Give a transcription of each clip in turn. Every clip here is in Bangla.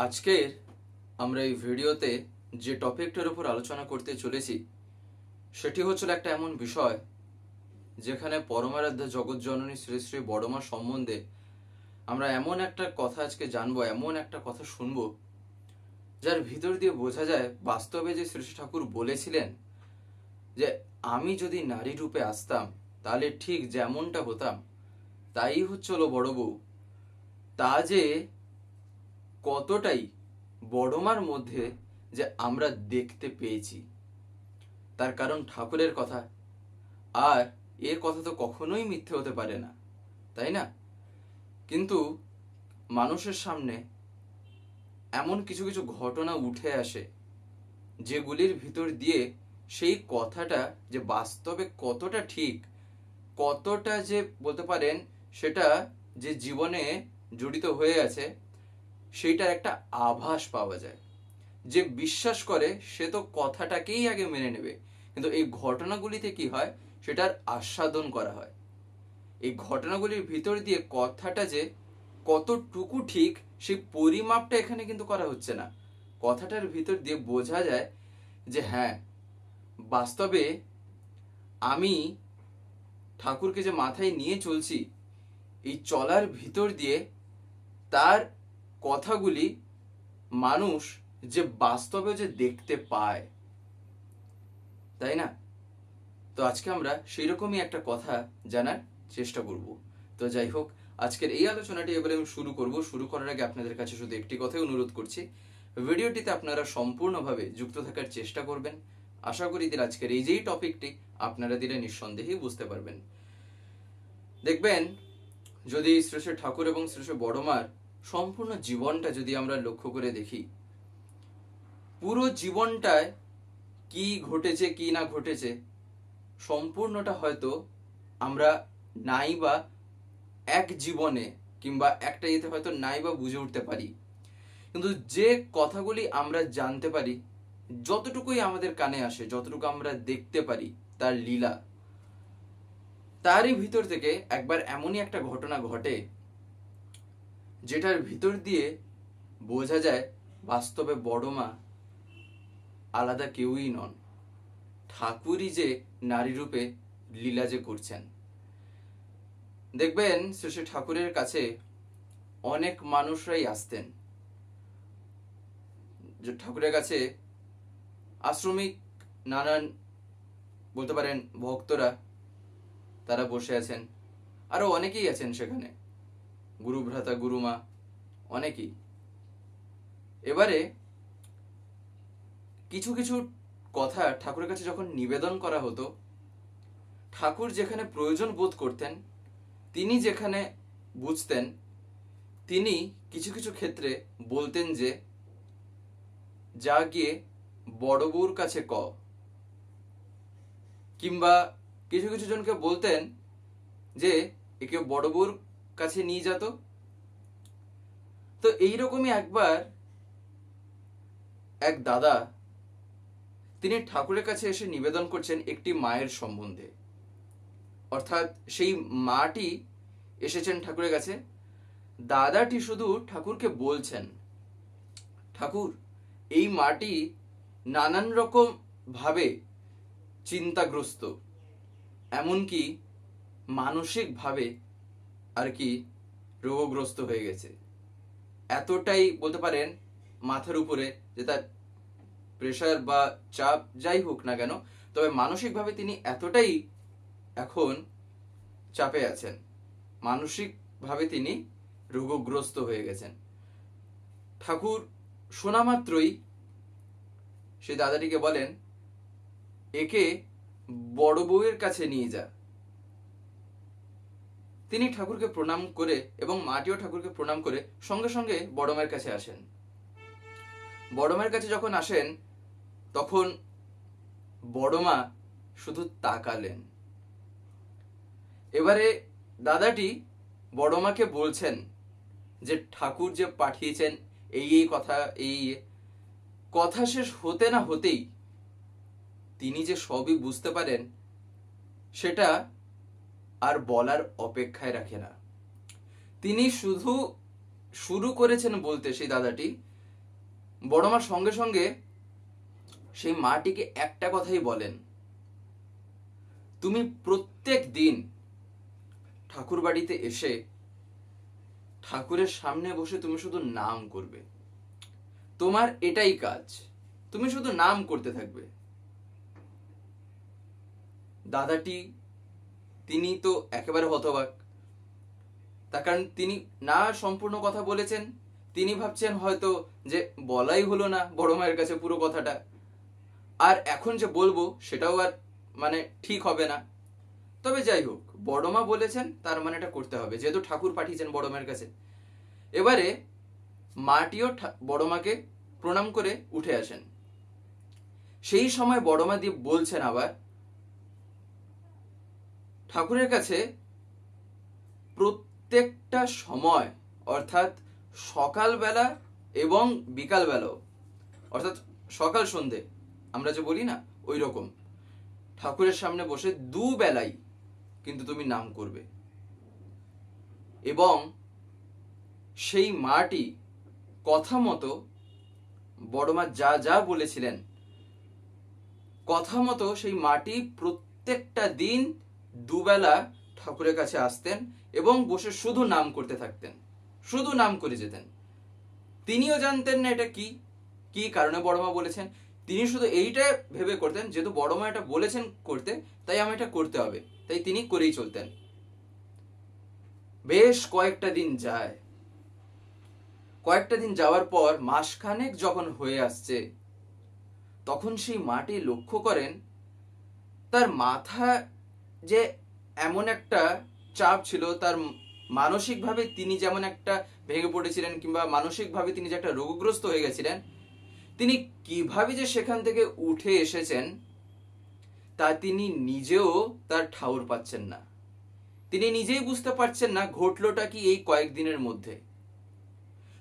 আজকের আমরা এই ভিডিওতে যে টপিকটার উপর আলোচনা করতে চলেছি সেটি হচ্ছে একটা এমন বিষয় যেখানে পরমারাধ্যা জগৎজননী শ্রী শ্রী বড়মা সম্বন্ধে আমরা এমন একটা কথা আজকে জানবো, এমন একটা কথা শুনবো যার ভিতর দিয়ে বোঝা যায় বাস্তবে যে শ্রী শ্রী ঠাকুর বলেছিলেন যে আমি যদি নারী রূপে আসতাম তাহলে ঠিক যেমনটা হতাম তাই হচ্ছিল বড় বউ, তা যে কতটাই বড়মার মধ্যে যে আমরা দেখতে পেয়েছি তার কারণ ঠাকুরের কথা, আর এ কথা তো কখনোই মিথ্যে হতে পারে না, তাই না? কিন্তু মানুষের সামনে এমন কিছু কিছু ঘটনা উঠে আসে যেগুলির ভিতর দিয়ে সেই কথাটা যে বাস্তবে কতটা ঠিক, কতটা যে বলতে পারেন সেটা যে জীবনে জড়িত হয়ে আছে সেইটার একটা আভাস পাওয়া যায়। যে বিশ্বাস করে সে তো কথাটাকেই আগে মেনে নেবে, কিন্তু এই ঘটনাগুলিতে কি হয় সেটার আস্বাদন করা হয়। এই ঘটনাগুলির ভিতর দিয়ে কথাটা যে কতটুকু ঠিক সেই পরিমাপটা এখানে কিন্তু করা হচ্ছে না। কথাটার ভিতর দিয়ে বোঝা যায় যে হ্যাঁ, বাস্তবে আমি ঠাকুরকে যে মাথায় নিয়ে চলছি, এই চলার ভিতর দিয়ে তার কথাগুলি মানুষ যে বাস্তবে যে দেখতে পায়, তাই না? তো আজকে আমরা সেই রকমই একটা কথা জানার চেষ্টা করব। তো যাই হোক, আজকের এই আলোচনাটি এবারে আমি শুরু করার আগে আপনাদের কাছে শুধু একটি কথাই অনুরোধ করছি, ভিডিওটিতে আপনারা সম্পূর্ণভাবে যুক্ত থাকার চেষ্টা করবেন। আশা করি দিলে আজকের এই যেই টপিকটি আপনারা দিলে নিঃসন্দেহেই বুঝতে পারবেন। দেখবেন, যদি শ্রী শ্রী ঠাকুর এবং শ্রী শ্রী বড়মার সম্পূর্ণ জীবনটা যদি আমরা লক্ষ্য করে দেখি, পুরো জীবনটায় কি ঘটেছে কি না ঘটেছে সম্পূর্ণটা হয়তো আমরা নাই বা এক জীবনে কিংবা একটা ইয়েতে হয়তো নাই বা বুঝে উঠতে পারি, কিন্তু যে কথাগুলি আমরা জানতে পারি, যতটুকুই আমাদের কানে আসে, যতটুকু আমরা দেখতে পারি তার লীলা, তারই ভিতর থেকে একবার এমনই একটা ঘটনা ঘটে যেটার ভিতর দিয়ে বোঝা যায় বাস্তবে বড়মা আলাদা কেউই নন, ঠাকুরই যে নারী রূপে লীলা যে করছেন। দেখবেন শ্রী শ্রী ঠাকুরের কাছে অনেক মানুষরাই আসতেন, যে ঠাকুরের কাছে আশ্রমিক নানান বলতে পারেন ভক্তরা তারা বসে আছেন, আরো অনেকেই আছেন সেখানে, গুরু ভ্রাতা গুরুমা অনেকেই। এবারে কিছু কিছু কথা ঠাকুরের কাছে যখন নিবেদন করা হতো, ঠাকুর যেখানে প্রয়োজন বোধ করতেন, তিনি যেখানে বুঝতেন, তিনি কিছু কিছু ক্ষেত্রে বলতেন যে যা গিয়ে বড় বউর কাছে ক, কিংবা কিছু কিছু জনকে বলতেন যে একে বড় বউর কাছে নিয়ে যেত। তো এইরকমই একবার এক দাদা, তিনি ঠাকুরের কাছে এসে নিবেদন করছেন একটি মায়ের সম্বন্ধে, অর্থাৎ সেই মাটি এসেছেন ঠাকুরের কাছে। দাদাটি শুধু ঠাকুরকে বলছেন, ঠাকুর এই মাটি নানান রকম ভাবে চিন্তাগ্রস্ত, এমনকি মানসিক ভাবে আর কি রোগগ্রস্ত হয়ে গেছে। এতটাই বলতে পারেন মাথার উপরে যে তার প্রেশার বা চাপ যাই হোক না কেন, তবে মানসিকভাবে তিনি এতটাই এখন চাপে আছেন, মানসিকভাবে তিনি রোগগ্রস্ত হয়ে গেছেন। ঠাকুর শোনা মাত্রই সেই দাদাটিকে বলেন একে বড় বউয়ের কাছে নিয়ে যা। তিনি ঠাকুরকে প্রণাম করে এবং মাটিও ঠাকুরকে প্রণাম করে সঙ্গে সঙ্গে বড় মায়ের কাছে আসেন। বড় মায়ের কাছে যখন আসেন তখন বড় মা শুধু তাকালেন। এবারে দাদাটি বড় মাকে বলছেন যে ঠাকুর যে পাঠিয়েছেন এই এই কথা, এই কথা শেষ হতে না হতেই তিনি যে সবই বুঝতে পারেন সেটা আর বলার অপেক্ষায় রাখে না। তিনি শুধু শুরু করেছেন বলতে সেই দাদাটি বড় মা সঙ্গে সঙ্গে সেই মাটিকে একটা কথাই বলেন, তুমি প্রত্যেক দিন ঠাকুর বাড়িতে এসে ঠাকুরের সামনে বসে তুমি শুধু নাম করবে, তোমার এটাই কাজ, তুমি শুধু নাম করতে থাকবে। দাদাটি তিনি তো একেবারে হতবাক, তার কারণ তিনি না সম্পূর্ণ কথা বলেছেন, তিনি ভাবছেন হয়তো যে বলাই হলো না বড় মায়ের কাছে পুরো কথাটা, আর এখন যে বলবো সেটাও আর মানে ঠিক হবে না। তবে যাই হোক, বড় মা বলেছেন তার মানে এটা করতে হবে, যেহেতু ঠাকুর পাঠিয়েছেন বড় মায়ের কাছে। এবারে মাটিও বড় মাকে প্রণাম করে উঠে আসেন। সেই সময় বড় মা দিয়ে বলছেন আবার, ঠাকুরের কাছে প্রত্যেকটা সময় অর্থাৎ সকালবেলা এবং বিকালবেলাও, অর্থাৎ সকাল সন্ধে আমরা যে বলি না ওই রকম, ঠাকুরের সামনে বসে দুবেলাই কিন্তু তুমি নাম করবে। এবং সেই মাটি কথা মতো বড় মা যা যা বলেছিলেন কথা মতো সেই মাটি প্রত্যেকটা দিন দুবেলা ঠাকুরের কাছে আসতেন এবং বসে শুধু নাম করতে থাকতেন, শুধু নাম করে যেতেন। তিনিও জানতেন না এটা কি কি কারণে বড় মা বলেছেন, তিনি শুধু এইটা ভেবে করতেন যেহেতু বড় মা এটা বলেছেন করতে, তাই আমি এটা করতে হবে, তাই তিনি করেই চলতেন। বেশ কয়েকটা দিন যায়, কয়েকটা দিন যাওয়ার পর মাসখানেক যখন হয়ে আসছে, তখন সেই মাটি লক্ষ্য করেন তার মাথা যে এমন একটা চাপ ছিল, তার মানসিকভাবে তিনি যেমন একটা ভেঙে পড়েছিলেন কিংবা মানসিকভাবে তিনি যে একটা রোগগ্রস্ত হয়ে গেছিলেন, তিনি কিভাবে যে সেখান থেকে উঠে এসেছেন তা তিনি নিজেও তার ঠাউর পাচ্ছেন না। তিনি নিজেই বুঝতে পারছেন না ঘটলোটা কি এই কয়েকদিনের মধ্যে।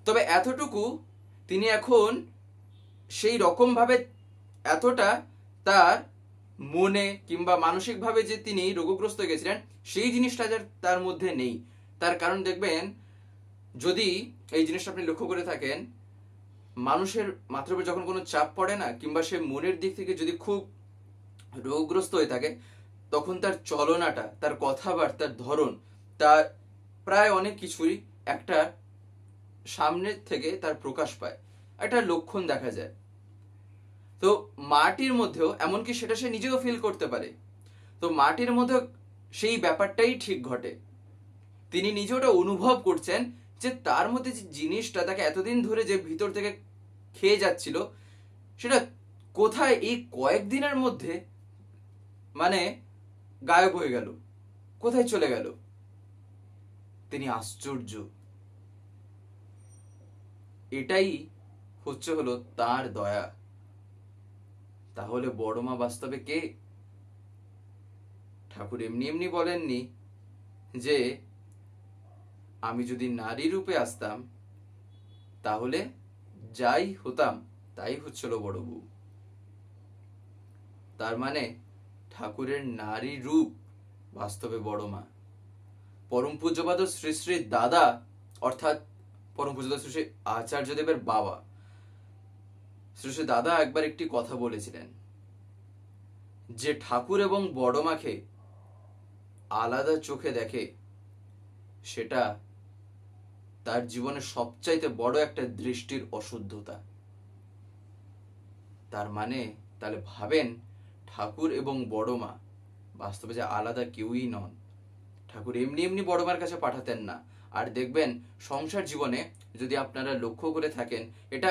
তবে এতটুকু তিনি এখন সেই রকম ভাবে এতটা তার মনে কিংবা মানসিকভাবে যে তিনি রোগগ্রস্ত হয়ে গেছিলেন সেই জিনিসটা তার মধ্যে নেই। তার কারণ দেখবেন, যদি এই জিনিসটা আপনি লক্ষ্য করে থাকেন, মানুষের মাথার উপর যখন কোনো চাপ পড়ে না কিংবা সে মনের দিক থেকে যদি খুব রোগগ্রস্ত হয়ে থাকে, তখন তার চলনাটা, তার কথাবার্তার ধরন, তার প্রায় অনেক কিছুই একটা সামনের থেকে তার প্রকাশ পায়, একটা লক্ষণ দেখা যায়। তো মাটির মধ্যেও এমনকি সেটা সে নিজেও ফিল করতে পারে। তো মাটির মধ্যে সেই ব্যাপারটাই ঠিক ঘটে, তিনি নিজে ওটা অনুভব করছেন যে তার মধ্যে যে জিনিসটা তাকে এতদিন ধরে যে ভিতর থেকে খেয়ে যাচ্ছিল, সেটা কোথায় এই কয়েকদিনের মধ্যে মানে গায়েব হয়ে গেল, কোথায় চলে গেল। তিনি আশ্চর্য। এটাই হলো তার দয়া। তাহলে বড় মা বাস্তবে কে? ঠাকুর এমনি এমনি বলেননি যে আমি যদি নারী রূপে আসতাম তাহলে যাই হতাম তাই হচ্ছিল বড় বউ। তার মানে ঠাকুরের নারী রূপ বাস্তবে বড় মা। পরম পূজ্যপাদ শ্রী শ্রী দাদা অর্থাৎ পরম পূজ্যপাদ শ্রী শ্রী আচার্যদেবের বাবা শ্রী শ্রী দাদা একবার একটি কথা বলেছিলেন, যে ঠাকুর এবং বড় মাকে আলাদা চোখে দেখে সেটা তার জীবনের সবচাইতে বড় একটা দৃষ্টির অশুদ্ধতা। তার মানে তাহলে ভাবেন, ঠাকুর এবং বড় মা বাস্তবে যে আলাদা কেউই নন। ঠাকুর এমনি এমনি বড় মার কাছে পাঠাতেন না। আর দেখবেন সংসার জীবনে যদি আপনারা লক্ষ্য করে থাকেন, এটা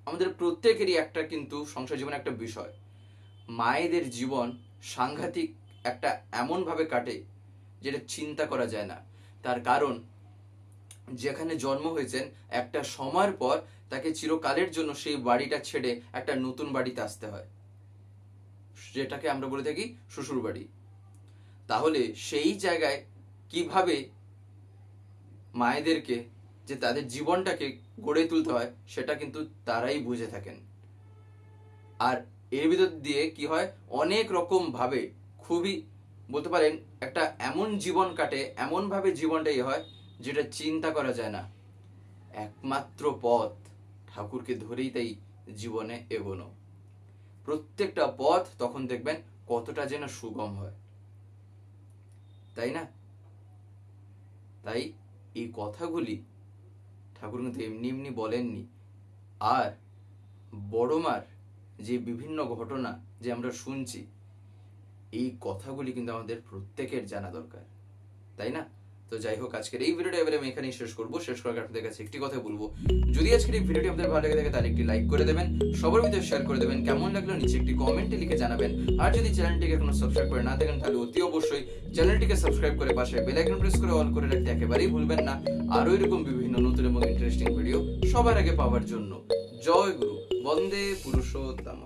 আমাদের প্রত্যেকেরই একটা কিন্তু সংসার জীবনে একটা বিষয়, মায়েদের জীবন সাংঘাতিক একটা এমন ভাবে কাটে যেটা চিন্তা করা যায় না। তার কারণ যেখানে জন্ম হয়েছেন একটা সময়ের পর তাকে চিরকালের জন্য সেই বাড়িটা ছেড়ে একটা নতুন বাড়িতে আসতে হয়, যেটাকে আমরা বলে থাকি শ্বশুর বাড়ি। তাহলে সেই জায়গায় কিভাবে মায়েদেরকে যে তাদের জীবনটাকে গড়ে তুলতে হয় সেটা কিন্তু তারাই বুঝে থাকেন। আর এর ভিতর দিয়ে কি হয়, অনেক রকম ভাবে খুবই বলতে পারেন একটা এমন জীবন কাটে, এমন ভাবে জীবনটাই হয় যেটা চিন্তা করা যায় না। একমাত্র পথ ঠাকুরকে ধরেই তাই জীবনে এগোনো। প্রত্যেকটা পথ তখন দেখবেন কতটা যেন সুগম হয়, তাই না? তাই এই কথাগুলি ঠাকুর কিন্তু এমনি এমনি বলেননি। আর বড়মার যে বিভিন্ন ঘটনা যে আমরা শুনছি, এই কথাগুলি কিন্তু আমাদের প্রত্যেকের জানা দরকার, তাই না? তো যাই হোক, আজকের এই ভিডিওটা এবারে আমি এখানেই শেষ করবো। শেষ করার আগে আপনাদের কাছে একটি কথা বলবো, যদি আজকের এই ভিডিওটি আপনাদের ভালো লেগে থাকে তাহলে একটি লাইক করে দেবেন, সবার ভিতরে শেয়ার করে দেবেন, কেমন লাগলো নিচে একটি কমেন্টে লিখে জানাবেন। আর যদি চ্যানেলটিকে এখনো সাবস্ক্রাইব করে না থাকেন তাহলে অতি অবশ্যই চ্যানেলটিকে সাবস্ক্রাইব করে পাশে বেল আইকন প্রেস করে অল করে রাখতে একেবারেই ভুলবেন না, আরো এরকম বিভিন্ন নতুন এবং ইন্টারেস্টিং ভিডিও সবার আগে পাওয়ার জন্য। জয় গুরু, বন্দে পুরুষোত্তম।